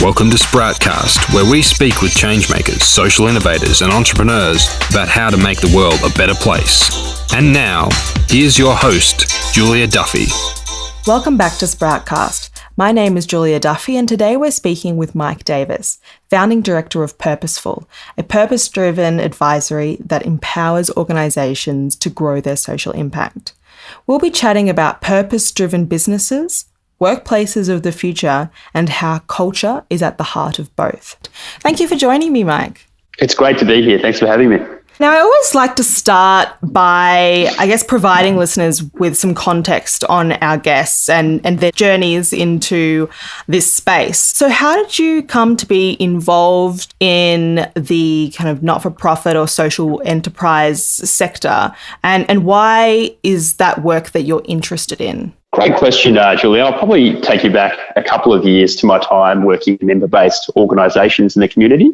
Welcome to Sproutcast, where we speak with changemakers, social innovators, and entrepreneurs about how to make the world a better place. And now, here's your host, Julia Duffy. Welcome back to Sproutcast. My name is Julia Duffy, and today we're speaking with Mike Davis, founding director of Purposeful, a purpose-driven advisory that empowers organisations to grow their social impact. We'll be chatting about purpose-driven businesses, workplaces of the future, and how culture is at the heart of both. Thank you for joining me, Mike. It's great to be here. Thanks for having me. Now, I always like to start by, providing listeners with some context on our guests and their journeys into this space. So how did you come to be involved in the kind of not-for-profit or social enterprise sector? And why is that work that you're interested in? Great question, Julia. I'll probably take you back a couple of years to my time working in member-based organisations in the community.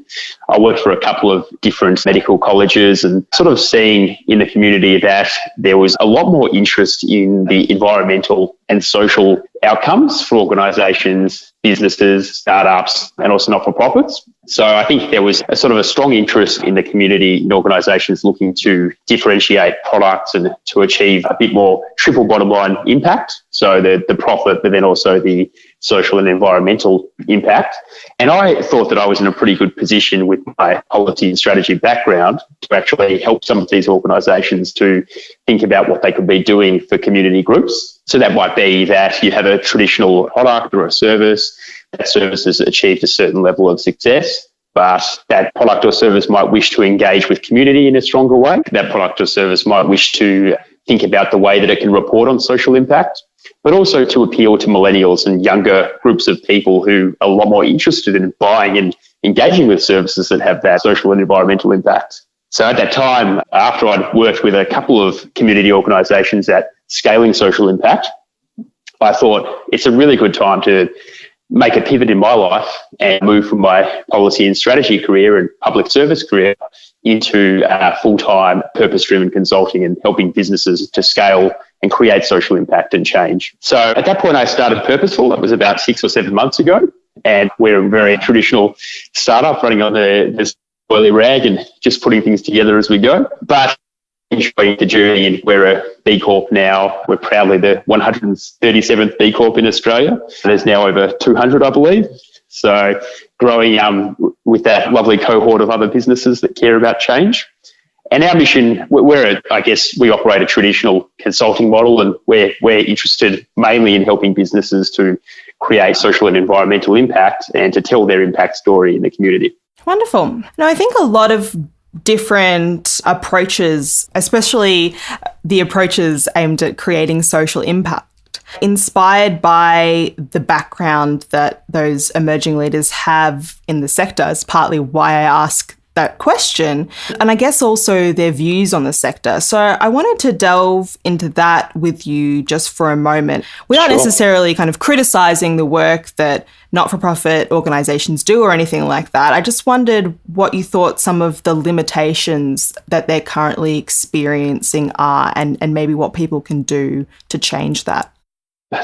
I worked for a couple of different medical colleges and sort of seeing in the community that there was a lot more interest in the environmental and social outcomes for organisations, businesses, startups, and also not-for-profits. So I think there was a sort of a strong interest in the community in organisations looking to differentiate products and to achieve a bit more triple bottom line impact. So the profit, but then also the social and environmental impact. And I thought that I was in a pretty good position with my policy and strategy background to actually help some of these organisations to think about what they could be doing for community groups. So that might be that you have a traditional product or a service. That service has achieved a certain level of success, but that product or service might wish to engage with community in a stronger way. That product or service might wish to think about the way that it can report on social impact, but also to appeal to millennials and younger groups of people who are a lot more interested in buying and engaging with services that have that social and environmental impact. So at that time, after I'd worked with a couple of community organisations at scaling social impact, I thought it's a really good time to make a pivot in my life and move from my policy and strategy career and public service career into full-time purpose-driven consulting and helping businesses to scale and create social impact and change. So at that point, I started Purposeful. That was about 6 or 7 months ago. And we're a very traditional startup running on the oily rag and just putting things together as we go. But enjoying the journey, and we're a B Corp now. We're proudly the 137th B Corp in Australia. There's now over 200, I believe. So growing with that lovely cohort of other businesses that care about change. And our mission, we operate a traditional consulting model, and we're interested mainly in helping businesses to create social and environmental impact and to tell their impact story in the community. Wonderful. Now, I think a lot of different approaches, especially the approaches aimed at creating social impact, inspired by the background that those emerging leaders have in the sector, is partly why I ask that question, and I guess also their views on the sector. So I wanted to delve into that with you just for a moment, without necessarily kind of criticising the work that not-for-profit organisations do or anything like that. I just wondered what you thought some of the limitations that they're currently experiencing are, and maybe what people can do to change that.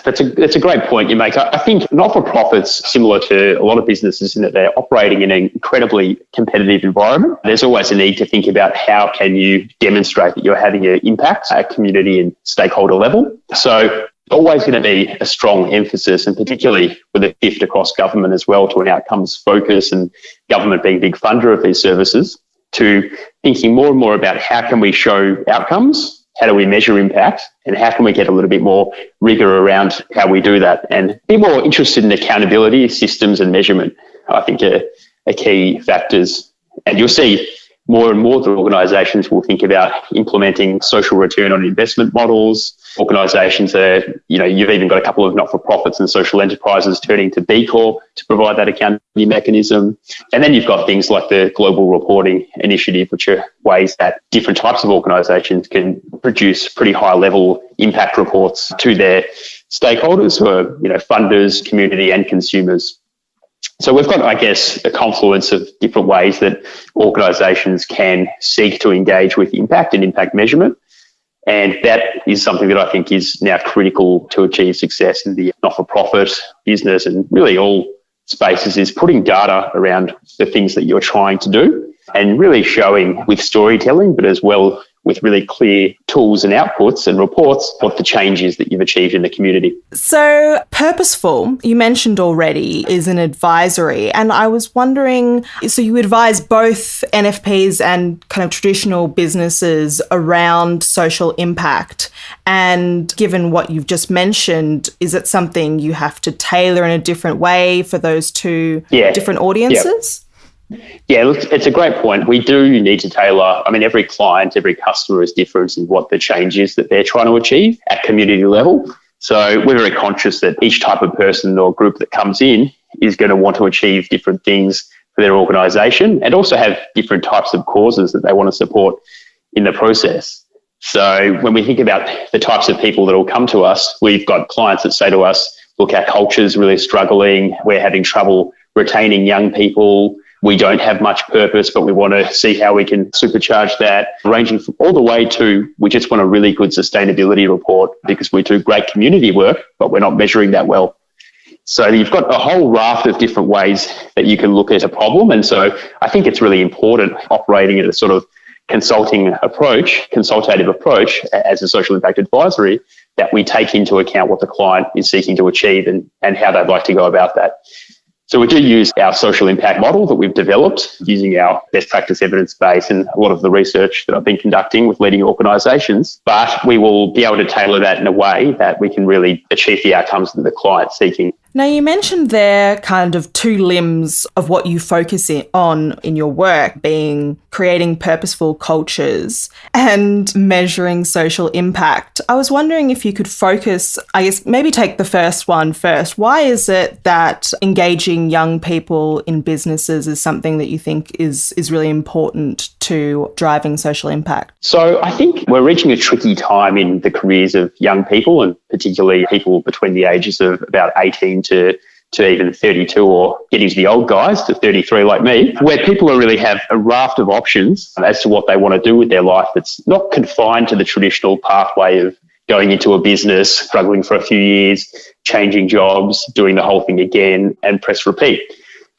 That's a great point you make. I think not-for-profits, similar to a lot of businesses in that they're operating in an incredibly competitive environment. There's always a need to think about how can you demonstrate that you're having an impact at community and stakeholder level. So always going to be a strong emphasis, and particularly with a shift across government as well to an outcomes focus, and government being a big funder of these services, to thinking more and more about how can we show outcomes. How do we measure impact, and how can we get a little bit more rigor around how we do that, and be more interested in accountability, systems and measurement, I think are key factors. And you'll see more and more that organisations will think about implementing social return on investment models. Organisations are, you've even got a couple of not-for-profits and social enterprises turning to B Corp to provide that accountability mechanism. And then you've got things like the Global Reporting Initiative, which are ways that different types of organisations can produce pretty high-level impact reports to their stakeholders, who are, funders, community and consumers. So we've got, I guess, a confluence of different ways that organisations can seek to engage with impact and impact measurement. And that is something that I think is now critical to achieve success in the not-for-profit business and really all spaces is putting data around the things that you're trying to do and really showing with storytelling, but as well with really clear tools and outputs and reports what the change is that you've achieved in the community. So Purposeful, you mentioned already, is an advisory. And I was wondering, so you advise both NFPs and kind of traditional businesses around social impact. And given what you've just mentioned, is it something you have to tailor in a different way for those two different audiences? Yeah, look, it's a great point. We do need to tailor. I mean, every client, every customer is different in what the change is that they're trying to achieve at community level. So we're very conscious that each type of person or group that comes in is going to want to achieve different things for their organisation and also have different types of causes that they want to support in the process. So when we think about the types of people that will come to us, we've got clients that say to us, look, our culture's really struggling. We're having trouble retaining young people. We don't have much purpose, but we want to see how we can supercharge that, ranging from all the way to we just want a really good sustainability report because we do great community work, but we're not measuring that well. So you've got a whole raft of different ways that you can look at a problem. And so I think it's really important operating at a sort of consultative approach as a social impact advisory that we take into account what the client is seeking to achieve and how they'd like to go about that. So we do use our social impact model that we've developed using our best practice evidence base and a lot of the research that I've been conducting with leading organisations, but we will be able to tailor that in a way that we can really achieve the outcomes that the client's seeking. Now, you mentioned there kind of two limbs of what you focus on in your work, being creating purposeful cultures and measuring social impact. I was wondering if you could focus, I guess, maybe take the first one first. Why is it that engaging young people in businesses is something that you think is really important to driving social impact? So I think we're reaching a tricky time in the careers of young people, and particularly people between the ages of about 18 to even 32 or getting to the old guys to 33 like me, where people really have a raft of options as to what they want to do with their life that's not confined to the traditional pathway of going into a business, struggling for a few years, changing jobs, doing the whole thing again and press repeat.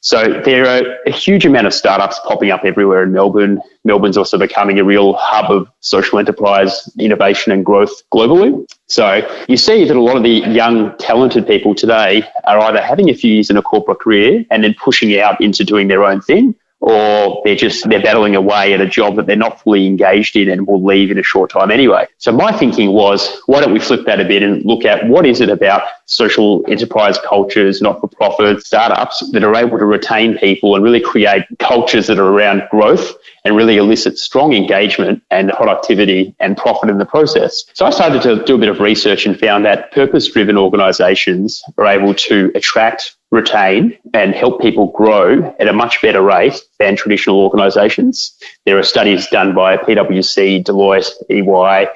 So there are a huge amount of startups popping up everywhere in Melbourne. Melbourne's also becoming a real hub of social enterprise innovation and growth globally. So you see that a lot of the young, talented people today are either having a few years in a corporate career and then pushing out into doing their own thing, or they're battling away at a job that they're not fully engaged in and will leave in a short time anyway. So my thinking was, why don't we flip that a bit and look at what is it about social enterprise cultures, not-for-profit startups that are able to retain people and really create cultures that are around growth and really elicit strong engagement and productivity and profit in the process. So I started to do a bit of research and found that purpose-driven organisations are able to attract, retain and help people grow at a much better rate than traditional organisations. There are studies done by PwC, Deloitte, EY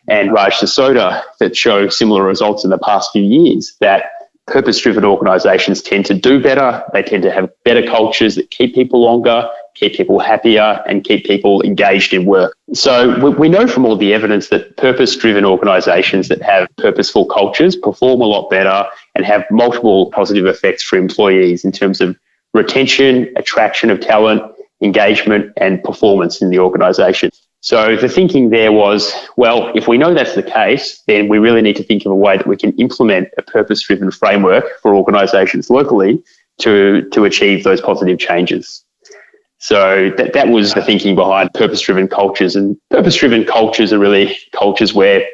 and Raj Sisodia that show similar results in the past few years, that purpose-driven organisations tend to do better. They tend to have better cultures that keep people longer, keep people happier and keep people engaged in work. So we know from all the evidence that purpose-driven organisations that have purposeful cultures perform a lot better and have multiple positive effects for employees in terms of retention, attraction of talent, engagement and performance in the organisation. So the thinking there was, well, if we know that's the case, then we really need to think of a way that we can implement a purpose-driven framework for organisations locally to achieve those positive changes. So that was the thinking behind purpose-driven cultures. And purpose-driven cultures are really cultures where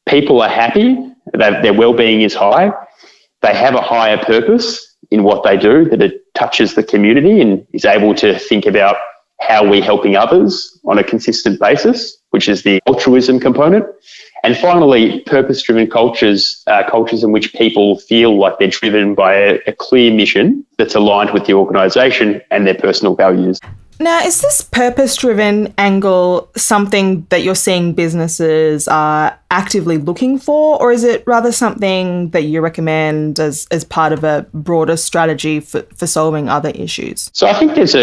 people are happy, their well-being is high, they have a higher purpose in what they do, that it touches the community and is able to think about how we're helping others on a consistent basis, which is the altruism component. And finally, purpose-driven cultures are cultures in which people feel like they're driven by a clear mission that's aligned with the organisation and their personal values. Now, is this purpose-driven angle something that you're seeing businesses are actively looking for, or is it rather something that you recommend as part of a broader strategy for solving other issues? So I think there's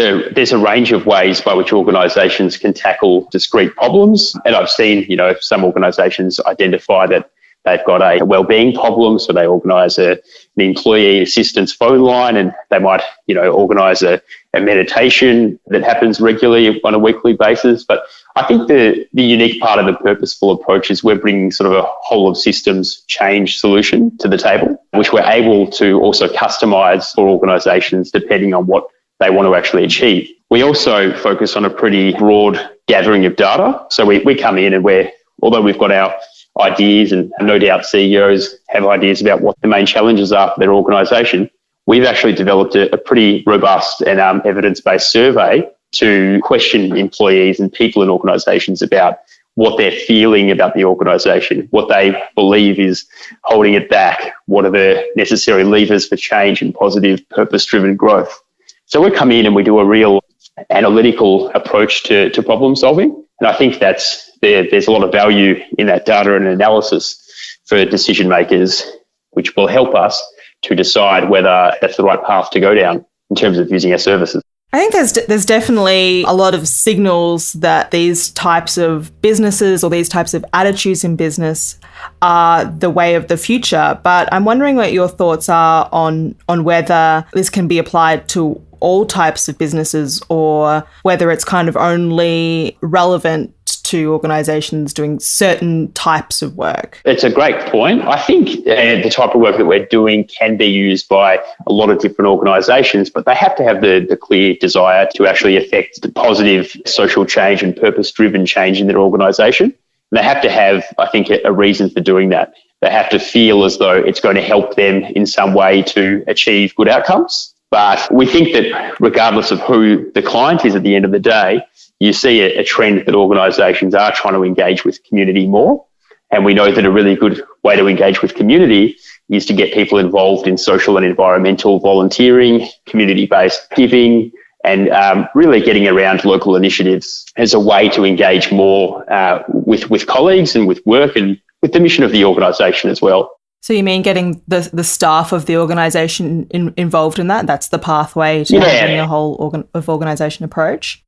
a range of ways by which organisations can tackle discrete problems. And I've seen, some organisations identify that they've got a wellbeing problem, so they organise an employee assistance phone line, and they might, organise a meditation that happens regularly on a weekly basis. But I think the unique part of the purposeful approach is we're bringing sort of a whole of systems change solution to the table, which we're able to also customise for organisations depending on what they want to actually achieve. We also focus on a pretty broad gathering of data. So we come in and although we've got our ideas, and no doubt CEOs have ideas about what the main challenges are for their organisation, we've actually developed a pretty robust and evidence-based survey to question employees and people in organisations about what they're feeling about the organisation, what they believe is holding it back, what are the necessary levers for change and positive purpose-driven growth. So we come in and we do a real analytical approach to problem solving. And I think there's a lot of value in that data and analysis for decision makers, which will help us to decide whether that's the right path to go down in terms of using our services. I think there's definitely a lot of signals that these types of businesses or these types of attitudes in business are the way of the future. But I'm wondering what your thoughts are on whether this can be applied to all types of businesses or whether it's kind of only relevant to organisations doing certain types of work. It's a great point. I think the type of work that we're doing can be used by a lot of different organisations, but they have to have the clear desire to actually affect the positive social change and purpose-driven change in their organisation. And they have to have, I think, a reason for doing that. They have to feel as though it's going to help them in some way to achieve good outcomes. But we think that regardless of who the client is at the end of the day, you see a trend that organisations are trying to engage with community more. And we know that a really good way to engage with community is to get people involved in social and environmental volunteering, community-based giving, and really getting around local initiatives as a way to engage more with colleagues and with work and with the mission of the organisation as well. So you mean getting the staff of the organisation involved in that? That's the pathway to having a whole organisation approach?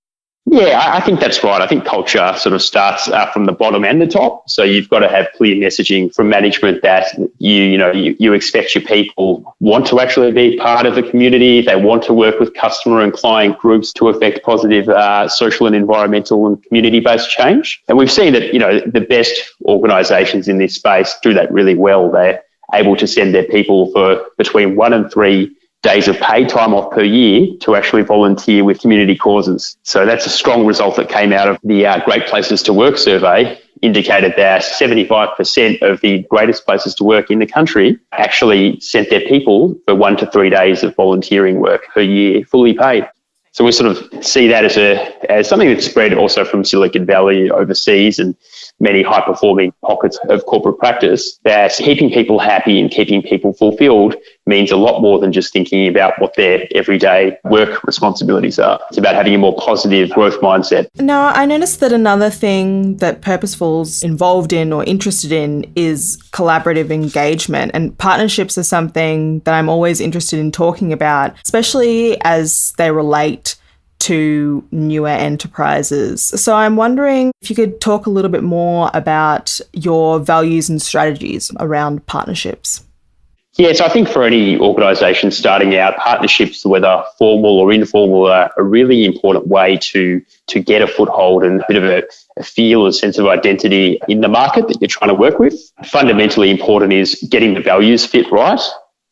Yeah, I think that's right. I think culture sort of starts from the bottom and the top. So you've got to have clear messaging from management that you expect your people want to actually be part of the community. They want to work with customer and client groups to affect positive social and environmental and community-based change. And we've seen that, the best organisations in this space do that really well. They're able to send their people for between 1 and 3 days of paid time off per year to actually volunteer with community causes. So that's a strong result that came out of the Great Places to Work survey, indicated that 75% of the greatest places to work in the country actually sent their people for 1 to 3 days of volunteering work per year, fully paid. So we sort of see that as something that's spread also from Silicon Valley overseas and many high-performing pockets of corporate practice, that keeping people happy and keeping people fulfilled means a lot more than just thinking about what their everyday work responsibilities are. It's about having a more positive growth mindset. Now, I noticed that another thing that Purposeful's involved in or interested in is collaborative engagement, and partnerships are something that I'm always interested in talking about, especially as they relate to newer enterprises. So I'm wondering if you could talk a little bit more about your values and strategies around partnerships. Yeah, so I think for any organisation starting out, partnerships, whether formal or informal, are a really important way to get a foothold and a bit of a feel, a sense of identity in the market that you're trying to work with. Fundamentally important is getting the values fit right.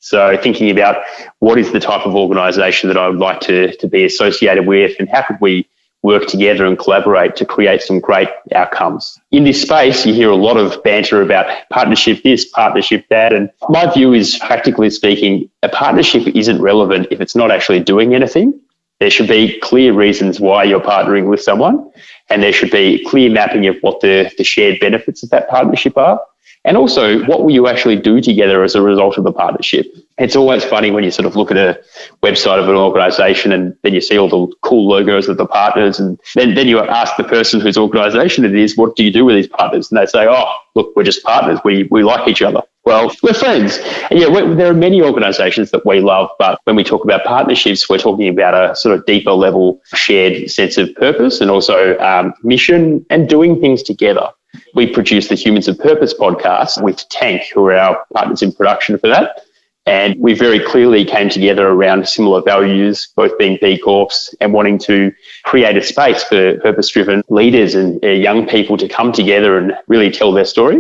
So thinking about what is the type of organisation that I would like to be associated with, and how could we work together and collaborate to create some great outcomes. In this space, you hear a lot of banter about partnership this, partnership that, and my view is, practically speaking, a partnership isn't relevant if it's not actually doing anything. There should be clear reasons why you're partnering with someone, and there should be clear mapping of what the shared benefits of that partnership are. And also, what will you actually do together as a result of the partnership? It's always funny when you sort of look at a website of an organisation and then you see all the cool logos of the partners, and then you ask the person whose organisation it is, what do you do with these partners? And they say, oh, look, we're just partners. We like each other. Well, we're friends. And there are many organisations that we love, but when we talk about partnerships, we're talking about a sort of deeper level shared sense of purpose and also mission and doing things together. we produce the Humans of Purpose podcast with Tank, who are our partners in production for that. And we very clearly came together around similar values, both being B Corps and wanting to create a space for purpose-driven leaders and young people to come together and really tell their story.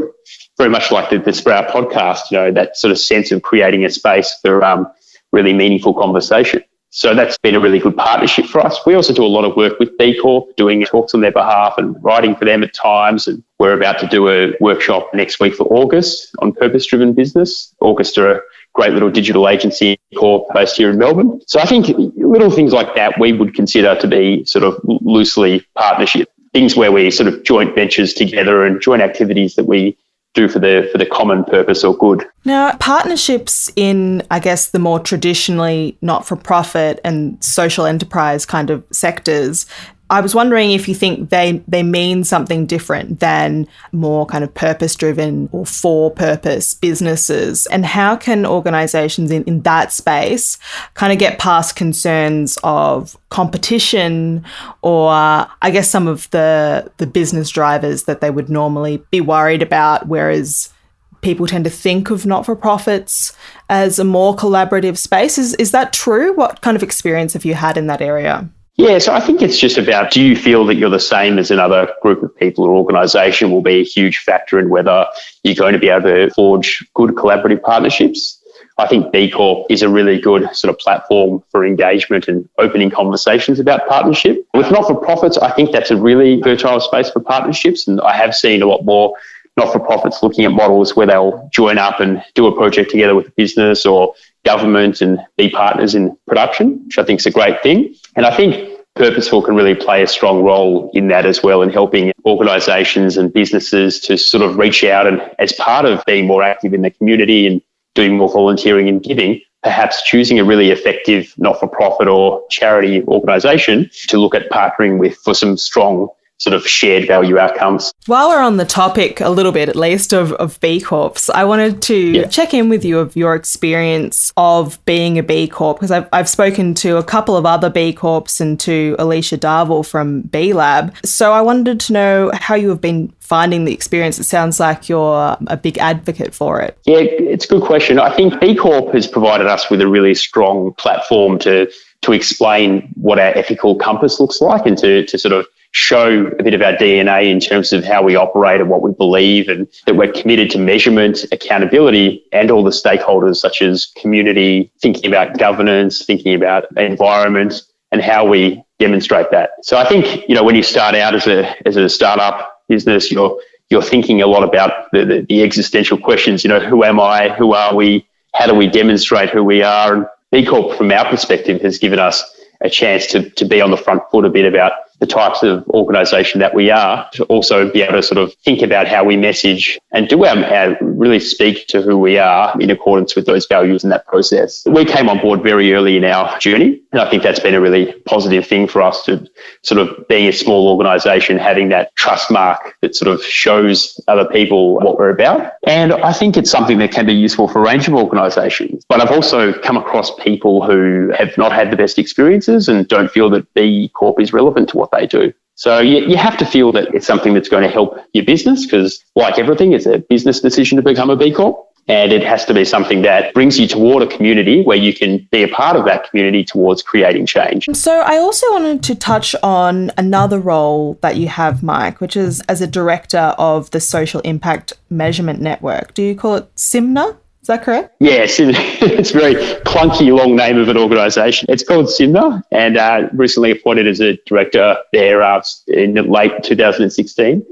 Very much like the Sprout podcast, that sort of sense of creating a space for really meaningful conversation. So that's been a really good partnership for us. We also do a lot of work with B Corp, doing talks on their behalf and writing for them at times. And we're about to do a workshop next week for August on purpose-driven business. August are a great little digital agency corp based here in Melbourne. So I think little things like that we would consider to be sort of loosely partnership, things where we sort of joint ventures together and joint activities that we do for the common purpose or good. Now, partnerships in, I guess, the more traditionally not-for-profit and social enterprise kind of sectors, I was wondering if you think they mean something different than more kind of purpose-driven or for-purpose businesses, and how can organisations in that space kind of get past concerns of competition or I guess some of the business drivers that they would normally be worried about, whereas people tend to think of not-for-profits as a more collaborative space. Is that true? What kind of experience have you had in that area? Yeah, so I think it's just about, do you feel that you're the same as another group of people or organisation will be a huge factor in whether you're going to be able to forge good collaborative partnerships. I think B Corp is a really good sort of platform for engagement and opening conversations about partnership. With not-for-profits, I think that's a really fertile space for partnerships, and I have seen a lot more not-for-profits looking at models where they'll join up and do a project together with a business or government and be partners in production, which I think is a great thing. And I think Purposeful can really play a strong role in that as well, in helping organisations and businesses to sort of reach out and, as part of being more active in the community and doing more volunteering and giving, perhaps choosing a really effective not-for-profit or charity organisation to look at partnering with for some strong sort of shared value outcomes. While we're on the topic, a little bit at least, of B Corps, I wanted to check in with you of your experience of being a B Corp, because I've spoken to a couple of other B Corps and to Alicia Darville from B Lab. So I wanted to know how you have been finding the experience. It sounds like you're a big advocate for it. Yeah, it's a good question. I think B Corp has provided us with a really strong platform to explain what our ethical compass looks like and to sort of show a bit of our DNA in terms of how we operate and what we believe, and that we're committed to measurement, accountability, and all the stakeholders such as community, thinking about governance, thinking about environment, and how we demonstrate that. So I think, when you start out as a startup business, you're thinking a lot about the existential questions, who am I, who are we, how do we demonstrate who we are? And B Corp, from our perspective, has given us a chance to be on the front foot a bit about the types of organisation that we are, to also be able to sort of think about how we message and do our really speak to who we are in accordance with those values in that process. We came on board very early in our journey, and I think that's been a really positive thing for us, to sort of being a small organisation, having that trust mark that sort of shows other people what we're about. And I think it's something that can be useful for a range of organisations. But I've also come across people who have not had the best experiences and don't feel that B Corp is relevant to what they do. So you have to feel that it's something that's going to help your business, because like everything, it's a business decision to become a B Corp. And it has to be something that brings you toward a community where you can be a part of that community towards creating change. So I also wanted to touch on another role that you have, Mike, which is as a director of the Social Impact Measurement Network. Do you call it SIMNA? Is that correct? Yes, it's a very clunky, long name of an organisation. It's called SIMNA, and recently appointed as a director there in late 2016.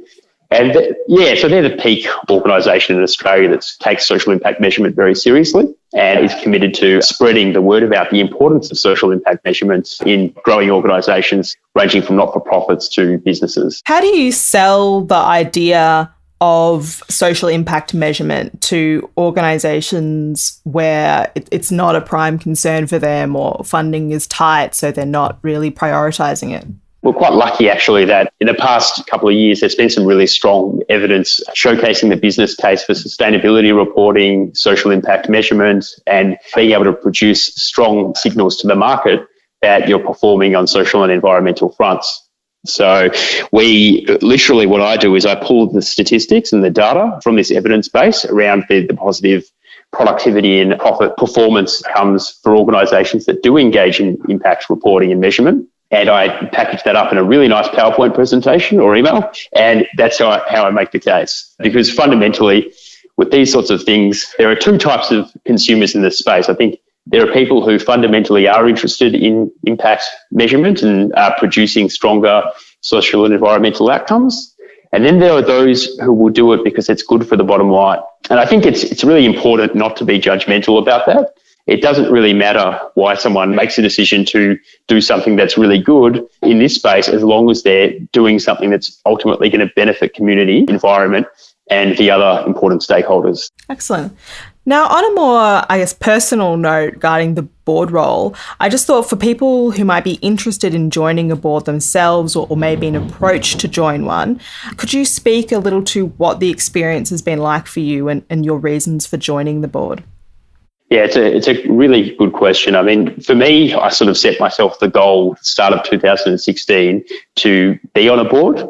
And so they're the peak organisation in Australia that takes social impact measurement very seriously and is committed to spreading the word about the importance of social impact measurements in growing organisations, ranging from not-for-profits to businesses. How do you sell the idea of social impact measurement to organisations where it's not a prime concern for them, or funding is tight, so they're not really prioritising it? We're quite lucky, actually, that in the past couple of years, there's been some really strong evidence showcasing the business case for sustainability reporting, social impact measurement, and being able to produce strong signals to the market that you're performing on social and environmental fronts. So what I do is I pull the statistics and the data from this evidence base around the positive productivity and profit performance comes for organisations that do engage in impact reporting and measurement. And I package that up in a really nice PowerPoint presentation or email. And that's how I make the case. Because fundamentally, with these sorts of things, there are two types of consumers in this space. I think there are people who fundamentally are interested in impact measurement and are producing stronger social and environmental outcomes. And then there are those who will do it because it's good for the bottom line. And I think it's really important not to be judgmental about that. It doesn't really matter why someone makes a decision to do something that's really good in this space, as long as they're doing something that's ultimately going to benefit community, environment, and the other important stakeholders. Excellent. Now, on a more, personal note regarding the board role, I just thought for people who might be interested in joining a board themselves or maybe an approach to join one, could you speak a little to what the experience has been like for you and your reasons for joining the board? Yeah, it's a really good question. I mean, for me, I sort of set myself the goal at the start of 2016 to be on a board,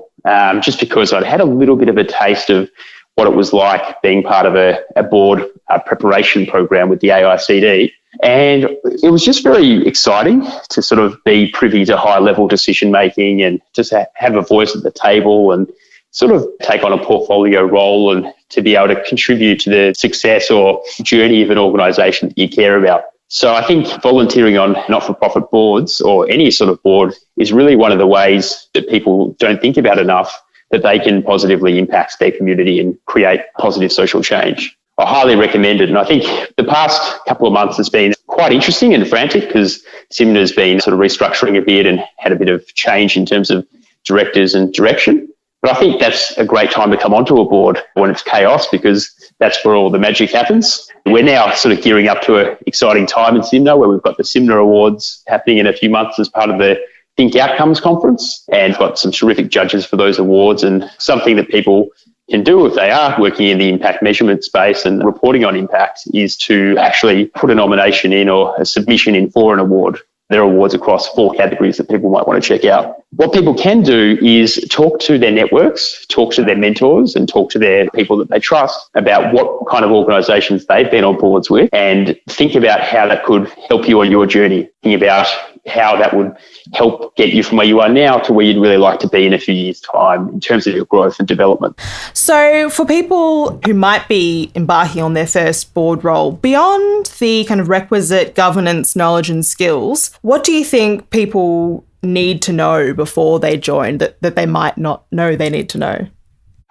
just because I'd had a little bit of a taste of what it was like being part of a board preparation program with the AICD. And it was just very exciting to sort of be privy to high-level decision-making and just have a voice at the table and sort of take on a portfolio role and to be able to contribute to the success or journey of an organisation that you care about. So I think volunteering on not-for-profit boards or any sort of board is really one of the ways that people don't think about enough that they can positively impact their community and create positive social change. I highly recommend it. And I think the past couple of months has been quite interesting and frantic because CIMNA has been sort of restructuring a bit and had a bit of change in terms of directors and direction. But I think that's a great time to come onto a board when it's chaos, because that's where all the magic happens. We're now sort of gearing up to an exciting time in CIMNA where we've got the CIMNA Awards happening in a few months as part of the Think Outcomes Conference, and got some terrific judges for those awards. And something that people can do if they are working in the impact measurement space and reporting on impact is to actually put a nomination in or a submission in for an award. There are awards across 4 categories that people might want to check out. What people can do is talk to their networks, talk to their mentors, and talk to their people that they trust about what kind of organisations they've been on boards with, and think about how that could help you on your journey. Think about how that would help get you from where you are now to where you'd really like to be in a few years' time in terms of your growth and development. So for people who might be embarking on their first board role, beyond the kind of requisite governance, knowledge and skills, what do you think people need to know before they join that they might not know they need to know?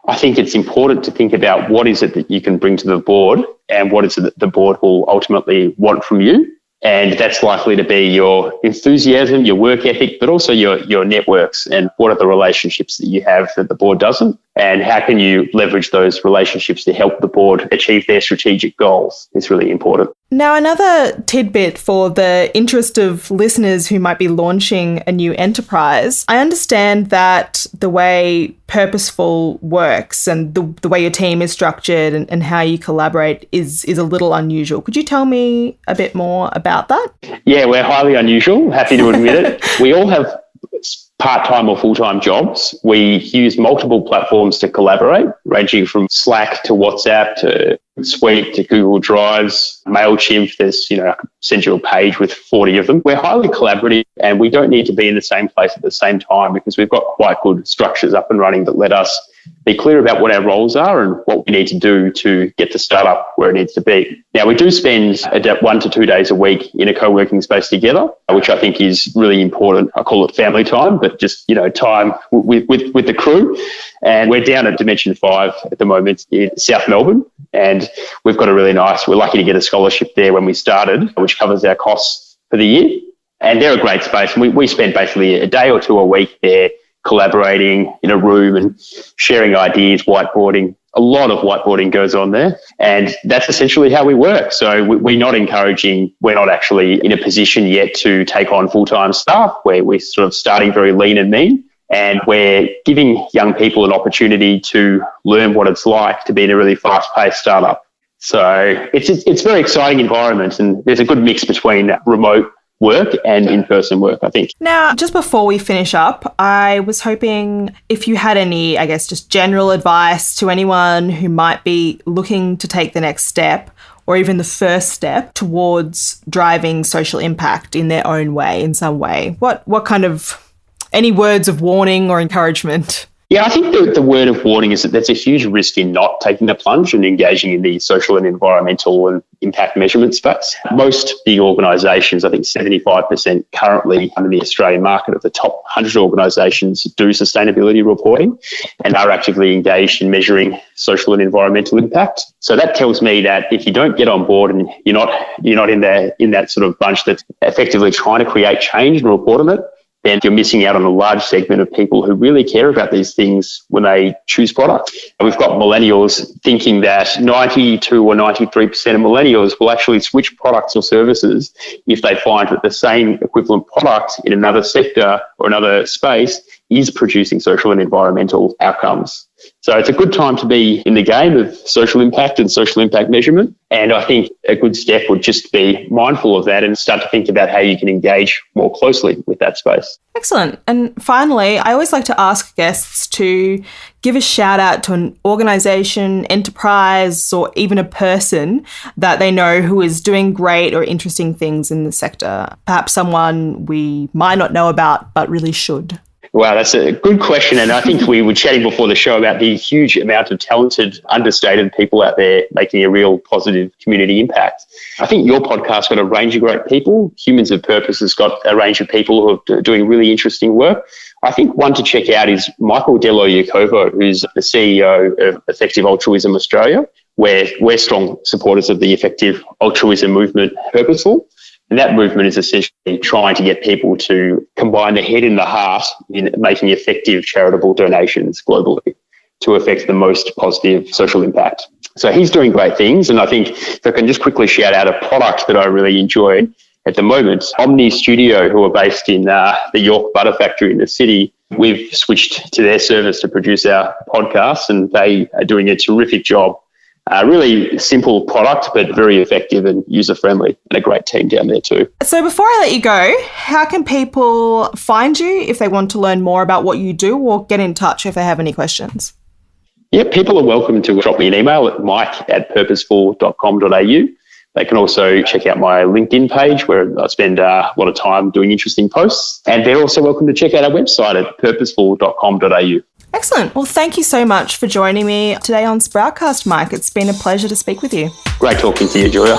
I think it's important to think about what is it that you can bring to the board and what is it that the board will ultimately want from you. And that's likely to be your enthusiasm, your work ethic, but also your networks, and what are the relationships that you have that the board doesn't, and how can you leverage those relationships to help the board achieve their strategic goals is really important. Now, another tidbit for the interest of listeners who might be launching a new enterprise, I understand that the way Purposeful works and the way your team is structured and how you collaborate is a little unusual. Could you tell me a bit more about that? Yeah, we're highly unusual. Happy to admit it. We all have part-time or full-time jobs. We use multiple platforms to collaborate, ranging from Slack to WhatsApp to Suite to Google Drives, MailChimp. There's, I could send you a page with 40 of them. We're highly collaborative, and we don't need to be in the same place at the same time because we've got quite good structures up and running that let us be clear about what our roles are and what we need to do to get the startup where it needs to be. Now, we do spend 1 to 2 days a week in a co-working space together, which I think is really important. I call it family time, but just, time with the crew. And we're down at Dimension 5 at the moment in South Melbourne. And we're lucky to get a scholarship there when we started, which covers our costs for the year. And they're a great space. And we spend basically a day or two a week there collaborating in a room and sharing ideas, whiteboarding. A lot of whiteboarding goes on there. And that's essentially how we work. So we're not actually in a position yet to take on full-time staff. We're sort of starting very lean and mean. And we're giving young people an opportunity to learn what it's like to be in a really fast-paced startup. So it's a very exciting environment, and there's a good mix between remote work and in-person work, I think. Now, just before we finish up, I was hoping if you had any, I guess, just general advice to anyone who might be looking to take the next step or even the first step towards driving social impact in their own way, in some way. What kind of, any words of warning or encouragement? Yeah, I think the word of warning is that there's a huge risk in not taking the plunge and engaging in the social and environmental and impact measurement space. Most big organisations, I think 75% currently in the Australian market of the top 100 organisations do sustainability reporting and are actively engaged in measuring social and environmental impact. So that tells me that if you don't get on board and you're not in that sort of bunch that's effectively trying to create change and report on it, then you're missing out on a large segment of people who really care about these things when they choose products. And we've got millennials thinking that 92 or 93% of millennials will actually switch products or services if they find that the same equivalent product in another sector or another space is producing social and environmental outcomes. So it's a good time to be in the game of social impact and social impact measurement. And I think a good step would just be mindful of that and start to think about how you can engage more closely with that space. Excellent. And finally, I always like to ask guests to give a shout out to an organisation, enterprise, or even a person that they know who is doing great or interesting things in the sector. Perhaps someone we might not know about, but really should. Wow, that's a good question. And I think we were chatting before the show about the huge amount of talented, understated people out there making a real positive community impact. I think your podcast got a range of great people. Humans of Purpose has got a range of people who are doing really interesting work. I think one to check out is Michael Delo-Yakovo, who's the CEO of Effective Altruism Australia, where we're strong supporters of the effective altruism movement, Purposeful. And that movement is essentially trying to get people to combine the head and the heart in making effective charitable donations globally to affect the most positive social impact. So he's doing great things. And I think if I can just quickly shout out a product that I really enjoy at the moment, Omni Studio, who are based in the York Butter Factory in the city. We've switched to their service to produce our podcasts, and they are doing a terrific job. Really simple product, but very effective and user-friendly, and a great team down there too. So before I let you go, how can people find you if they want to learn more about what you do or get in touch if they have any questions? Yeah, people are welcome to drop me an email at mike@purposeful.com.au. They can also check out my LinkedIn page where I spend a lot of time doing interesting posts. And they're also welcome to check out our website at purposeful.com.au. Excellent. Well, thank you so much for joining me today on Sproutcast, Mike. It's been a pleasure to speak with you. Great talking to you, Julia.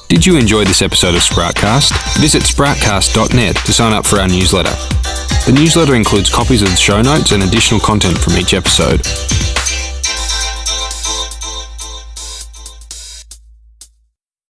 Did you enjoy this episode of Sproutcast? Visit sproutcast.net to sign up for our newsletter. The newsletter includes copies of the show notes and additional content from each episode.